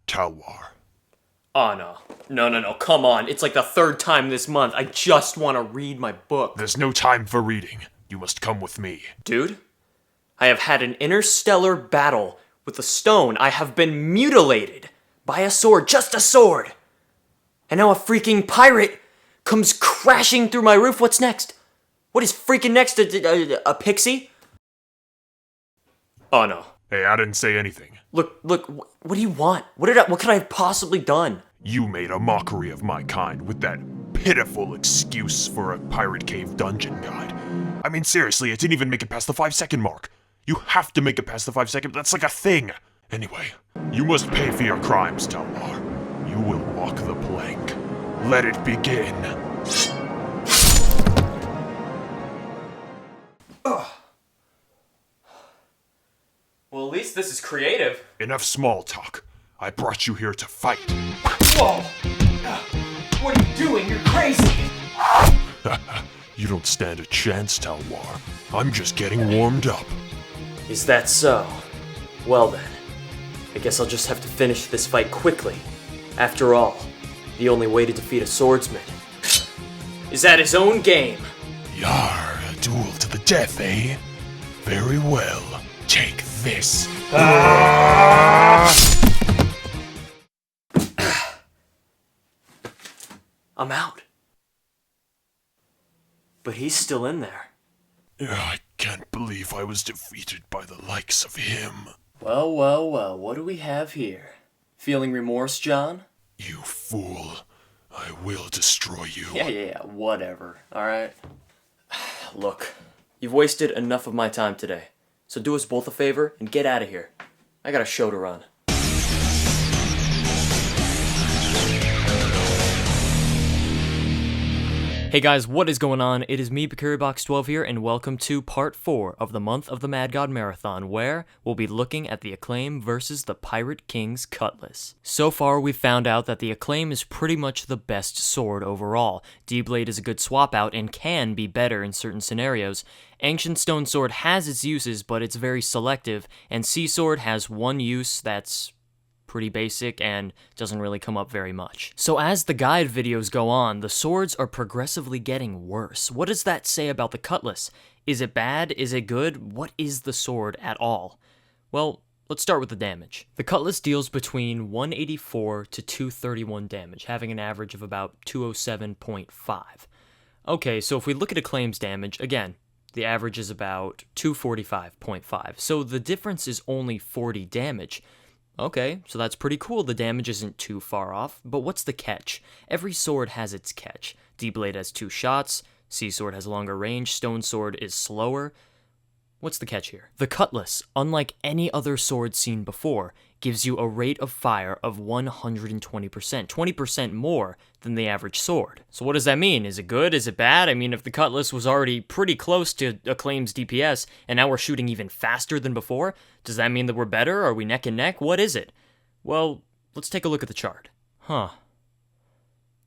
Talwar. Oh, no. No, come on. It's like the third time this month. I just want to read my book. There's no time for reading. You must come with me. Dude, I have had an interstellar battle with a stone. I have been mutilated by a sword, just a sword. And now a freaking pirate comes crashing through my roof. What's next? What is freaking next? A pixie? Oh, no. Hey, I didn't say anything. Look, what do you want? What could I have possibly done? You made a mockery of my kind with that pitiful excuse for a pirate cave dungeon guide. I mean, seriously, it didn't even make it past the 5-second mark. You have to make it past the 5-second, that's like a thing. Anyway, you must pay for your crimes, Talwar. You will walk the plank. Let it begin. Well, at least this is creative. Enough small talk. I brought you here to fight. Whoa! What are you doing? You're crazy! You don't stand a chance, Talwar. I'm just getting warmed up. Is that so? Well then, I guess I'll just have to finish this fight quickly. After all, the only way to defeat a swordsman is at his own game. Yar, a duel to the death, eh? Very well. Take this. I'm out. But he's still in there. I can't believe I was defeated by the likes of him. Well, what do we have here? Feeling remorse, John? You fool. I will destroy you. Yeah, whatever, alright? Look, you've wasted enough of my time today, so do us both a favor and get out of here. I got a show to run. Hey guys, what is going on? It is me, BikuriBox12 here, and welcome to part 4 of the Month of the Mad God Marathon, where we'll be looking at the Acclaim versus the Pirate King's Cutlass. So far, we've found out that the Acclaim is pretty much the best sword overall. D-Blade is a good swap out and can be better in certain scenarios. Ancient Stone Sword has its uses, but it's very selective, and Sea Sword has one use that's pretty basic and doesn't really come up very much. So as the guide videos go on, the swords are progressively getting worse. What does that say about the Cutlass? Is it bad? Is it good? What is the sword at all? Well, let's start with the damage. The Cutlass deals between 184 to 231 damage, having an average of about 207.5. Okay, so if we look at Acclaim's damage, again, the average is about 245.5. So the difference is only 40 damage. Okay, so that's pretty cool. The damage isn't too far off, but what's the catch? Every sword has its catch. D-Blade has 2 shots, Sea Sword has longer range, Stone Sword is slower. What's the catch here? The Cutlass, unlike any other sword seen before, gives you a rate of fire of 120%, 20% more than the average sword. So what does that mean? Is it good? Is it bad? I mean, if the Cutlass was already pretty close to Acclaim's DPS, and now we're shooting even faster than before, does that mean that we're better? Are we neck and neck? What is it? Well, let's take a look at the chart.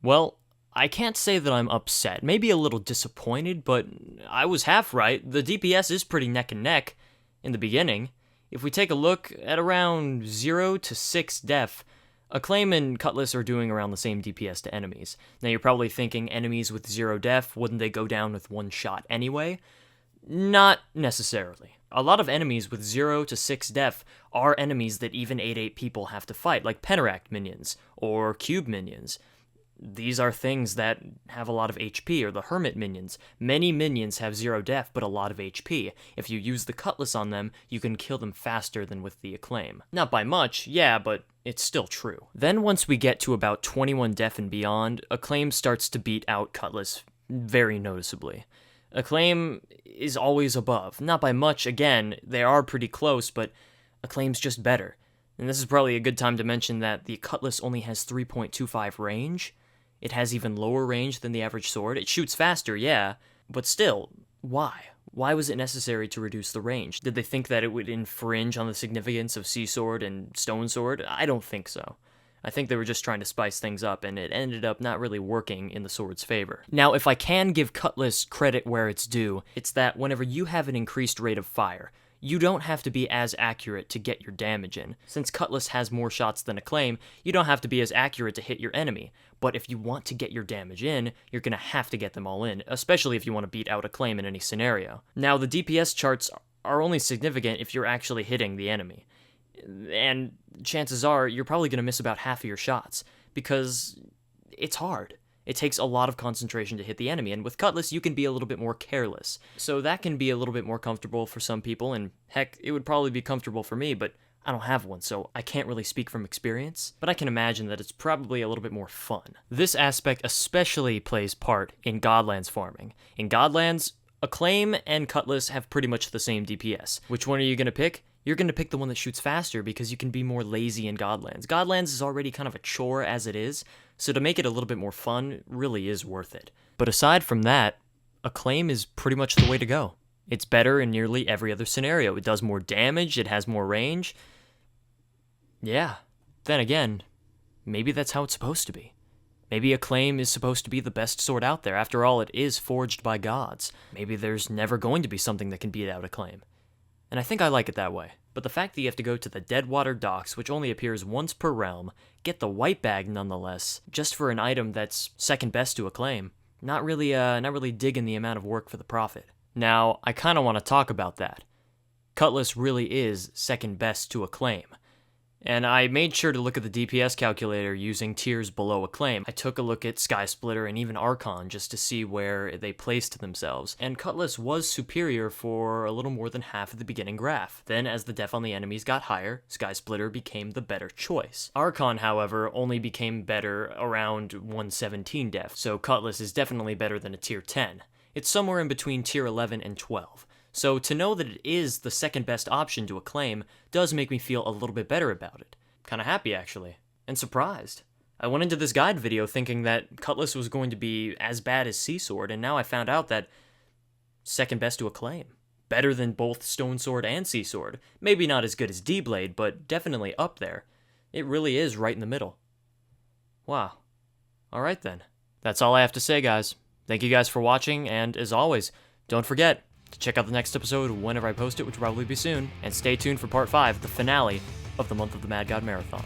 Well, I can't say that I'm upset, maybe a little disappointed, but I was half right. The DPS is pretty neck and neck in the beginning. If we take a look at around 0 to 6 def, Acclaim and Cutlass are doing around the same DPS to enemies. Now you're probably thinking enemies with 0 def, wouldn't they go down with 1 shot anyway? Not necessarily. A lot of enemies with 0 to 6 def are enemies that even 8-8 people have to fight, like Penteract minions or Cube minions. These are things that have a lot of HP, or the Hermit minions. Many minions have 0 def, but a lot of HP. If you use the Cutlass on them, you can kill them faster than with the Acclaim. Not by much, yeah, but it's still true. Then once we get to about 21 def and beyond, Acclaim starts to beat out Cutlass very noticeably. Acclaim is always above. Not by much, again, they are pretty close, but Acclaim's just better. And this is probably a good time to mention that the Cutlass only has 3.25 range. It has even lower range than the average sword. It shoots faster, yeah, but still, why? Why was it necessary to reduce the range? Did they think that it would infringe on the significance of Sea Sword and Stone Sword? I don't think so. I think they were just trying to spice things up, and it ended up not really working in the sword's favor. Now, if I can give Cutlass credit where it's due, it's that whenever you have an increased rate of fire, you don't have to be as accurate to get your damage in. Since Cutlass has more shots than Acclaim, you don't have to be as accurate to hit your enemy. But if you want to get your damage in, you're going to have to get them all in, especially if you want to beat out Acclaim in any scenario. Now, the DPS charts are only significant if you're actually hitting the enemy. And chances are, you're probably going to miss about half of your shots, because it's hard. It takes a lot of concentration to hit the enemy, and with Cutlass, you can be a little bit more careless. So that can be a little bit more comfortable for some people, and heck, it would probably be comfortable for me, but I don't have one, so I can't really speak from experience, but I can imagine that it's probably a little bit more fun. This aspect especially plays part in Godlands farming. In Godlands, Acclaim and Cutlass have pretty much the same DPS. Which one are you going to pick? You're going to pick the one that shoots faster because you can be more lazy in Godlands. Godlands is already kind of a chore as it is, so to make it a little bit more fun really is worth it. But aside from that, Acclaim is pretty much the way to go. It's better in nearly every other scenario. It does more damage, it has more range. Yeah, then again, maybe that's how it's supposed to be. Maybe Acclaim is supposed to be the best sword out there. After all, it is forged by gods. Maybe there's never going to be something that can beat out Acclaim. And I think I like it that way. But the fact that you have to go to the Deadwater Docks, which only appears once per realm, get the white bag nonetheless, just for an item that's second best to Acclaim, not really digging the amount of work for the profit. Now, I kind of want to talk about that. Cutlass really is second best to Acclaim. And I made sure to look at the DPS calculator using tiers below Acclaim. I took a look at Sky Splitter and even Archon just to see where they placed themselves, and Cutlass was superior for a little more than half of the beginning graph. Then as the def on the enemies got higher, Sky Splitter became the better choice. Archon, however, only became better around 117 def, so Cutlass is definitely better than a tier 10. It's somewhere in between tier 11 and 12. So to know that it is the second best option to Acclaim does make me feel a little bit better about it. Kinda happy, actually. And surprised. I went into this guide video thinking that Cutlass was going to be as bad as Sea Sword, and now I found out that second best to Acclaim. Better than both Stone Sword and Sea Sword. Maybe not as good as D-Blade, but definitely up there. It really is right in the middle. Wow. Alright then. That's all I have to say, guys. Thank you guys for watching, and as always, don't forget to check out the next episode whenever I post it, which will probably be soon, and stay tuned for part 5, the finale of the Month of the Mad God Marathon.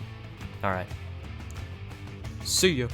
Alright. See ya.